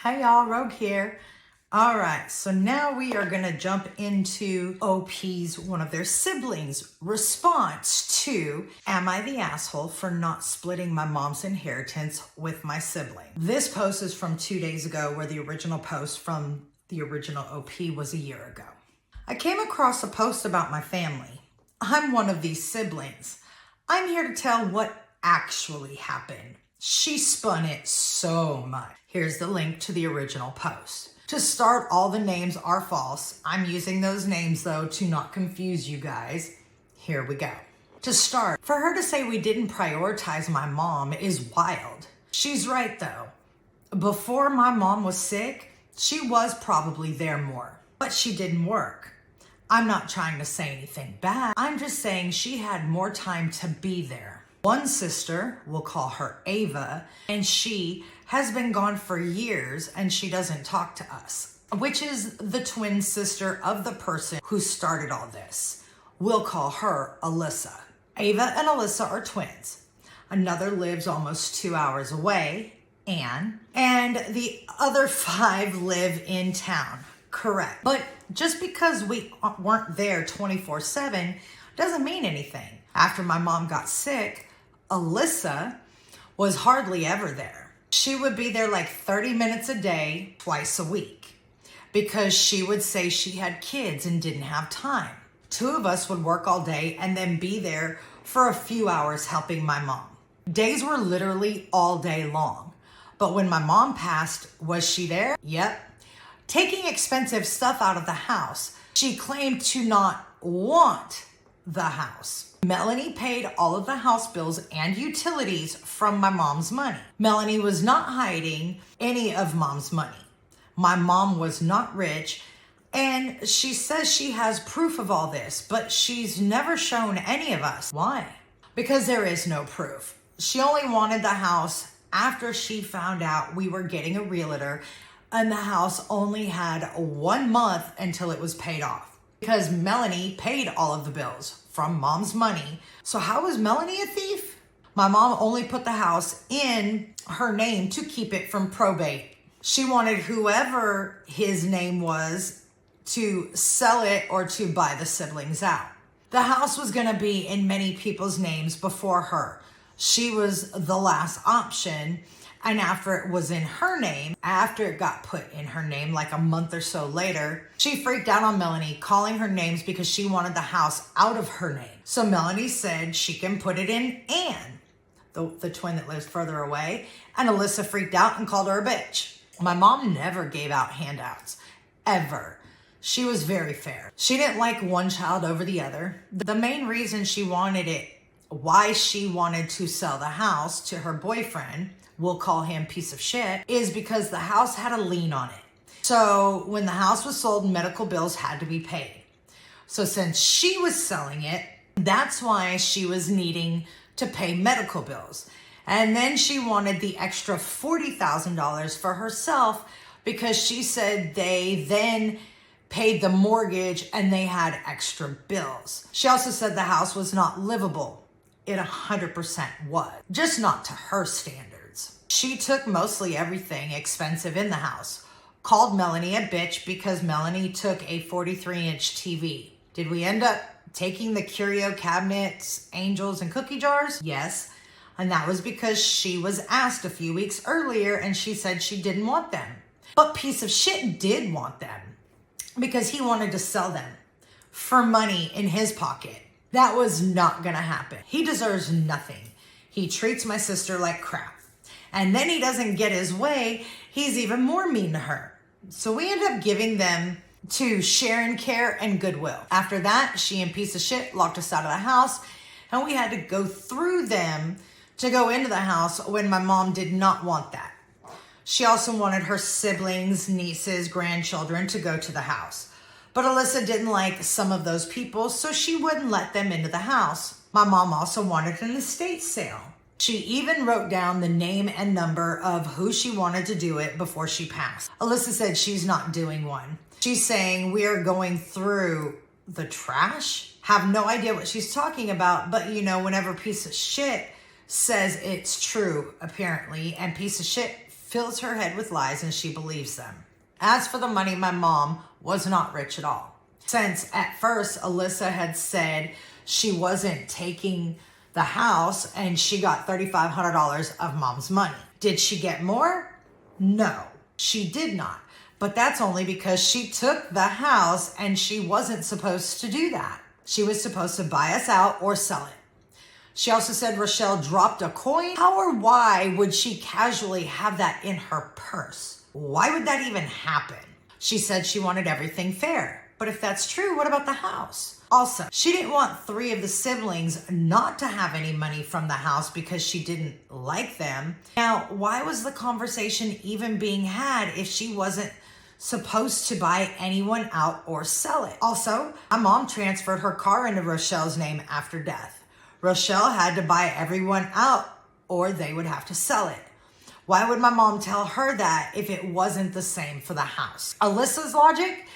Hey y'all, Rogue here. All right, so now we are gonna jump into OP's, one of their siblings' response to, am I the asshole for not splitting my mom's inheritance with my sibling? This post is from 2 days ago, where the original post from the original OP was a year ago. I came across a post about my family. I'm one of these siblings. I'm here to tell what actually happened. She spun it so much. Here's the link to the original post. To start, all the names are false. I'm using those names though to not confuse you guys. Here we go. To start, for her to say we didn't prioritize my mom is wild. She's right though. Before my mom was sick, she was probably there more, but she didn't work. I'm not trying to say anything bad. I'm just saying she had more time to be there. One sister, we'll call her Ava, and she has been gone for years and she doesn't talk to us, which is the twin sister of the person who started all this. We'll call her Alyssa. Ava and Alyssa are twins. Another lives almost 2 hours away, Anne, and the other 5 live in town. Correct. But just because we weren't there 24/7 doesn't mean anything. After my mom got sick, Alyssa was hardly ever there. She would be there like 30 minutes a day, twice a week, because she would say she had kids and didn't have time. 2 of us would work all day and then be there for a few hours helping my mom. Days were literally all day long. But when my mom passed, was she there? Yep. Taking expensive stuff out of the house. She claimed to not want the house. Melanie paid all of the house bills and utilities from my mom's money. Melanie was not hiding any of mom's money. My mom was not rich, and she says she has proof of all this, but she's never shown any of us. Why? Because there is no proof. She only wanted the house after she found out we were getting a realtor, and the house only had 1 month until it was paid off. Because Melanie paid all of the bills from mom's money. So how was Melanie a thief? My mom only put the house in her name to keep it from probate. She wanted whoever his name was to sell it or to buy the siblings out. The house was gonna be in many people's names before her. She was the last option. And after it was in her name, after it got put in her name, like a month or so later, she freaked out on Melanie, calling her names because she wanted the house out of her name. So Melanie said she can put it in Anne, the twin that lives further away. And Alyssa freaked out and called her a bitch. My mom never gave out handouts, ever. She was very fair. She didn't like one child over the other. The main reason she wanted it, why she wanted to sell the house to her boyfriend, we'll call him piece of shit, is because the house had a lien on it. So when the house was sold, medical bills had to be paid. So since she was selling it, that's why she was needing to pay medical bills. And then she wanted the extra $40,000 for herself because she said they then paid the mortgage and they had extra bills. She also said the house was not livable. It 100% was, just not to her standards. She took mostly everything expensive in the house, called Melanie a bitch because Melanie took a 43-inch TV. Did we end up taking the curio cabinets, angels, and cookie jars? Yes. And that was because she was asked a few weeks earlier and she said she didn't want them. But piece of shit did want them because he wanted to sell them for money in his pocket. That was not gonna happen. He deserves nothing. He treats my sister like crap. And then he doesn't get his way, he's even more mean to her. So we end up giving them to Sharon Care and Goodwill. After that, she and piece of shit locked us out of the house, and we had to go through them to go into the house when my mom did not want that. She also wanted her siblings, nieces, grandchildren to go to the house. But Alyssa didn't like some of those people, so she wouldn't let them into the house. My mom also wanted an estate sale. She even wrote down the name and number of who she wanted to do it before she passed. Alyssa said she's not doing one. She's saying we are going through the trash. Have no idea what she's talking about, but you know, whenever piece of shit says it's true, apparently, and piece of shit fills her head with lies and she believes them. As for the money, my mom was not rich at all. Since at first Alyssa had said she wasn't taking the house and she got $3,500 of mom's money. Did she get more? No, she did not. But that's only because she took the house and she wasn't supposed to do that. She was supposed to buy us out or sell it. She also said Rochelle dropped a coin. How or why would she casually have that in her purse? Why would that even happen? She said she wanted everything fair. But if that's true, what about the house? Also, she didn't want 3 of the siblings not to have any money from the house because she didn't like them. Now, why was the conversation even being had if she wasn't supposed to buy anyone out or sell it? Also, my mom transferred her car into Rochelle's name after death. Rochelle had to buy everyone out or they would have to sell it. Why would my mom tell her that if it wasn't the same for the house? Alyssa's logic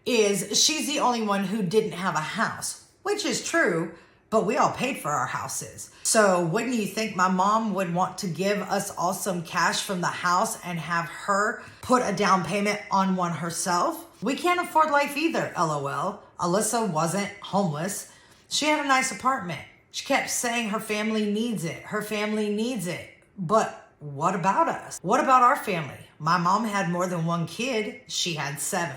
is she's the only one who didn't have a house, which is true, but we all paid for our houses. So wouldn't you think my mom would want to give us all some cash from the house and have her put a down payment on one herself? We can't afford life either, LOL. Alyssa wasn't homeless. She had a nice apartment. She kept saying her family needs it. Her family needs it. But what about us? What about our family? My mom had more than 1 kid. She had 7.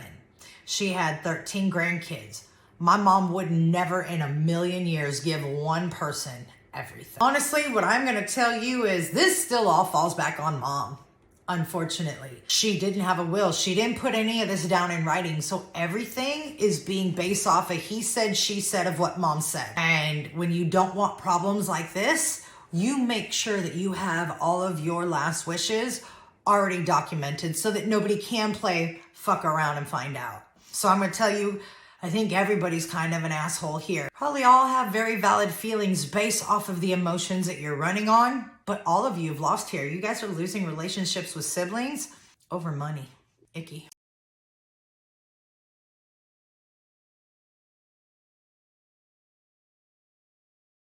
She had 13 grandkids. My mom would never in a million years give one person everything. Honestly, what I'm going to tell you is this still all falls back on mom. Unfortunately, she didn't have a will. She didn't put any of this down in writing. So everything is being based off of he said, she said of what mom said. And when you don't want problems like this, you make sure that you have all of your last wishes already documented so that nobody can play fuck around and find out. So I'm going to tell you, I think everybody's kind of an asshole here. Probably all have very valid feelings based off of the emotions that you're running on, but all of you have lost here. You guys are losing relationships with siblings over money. Icky.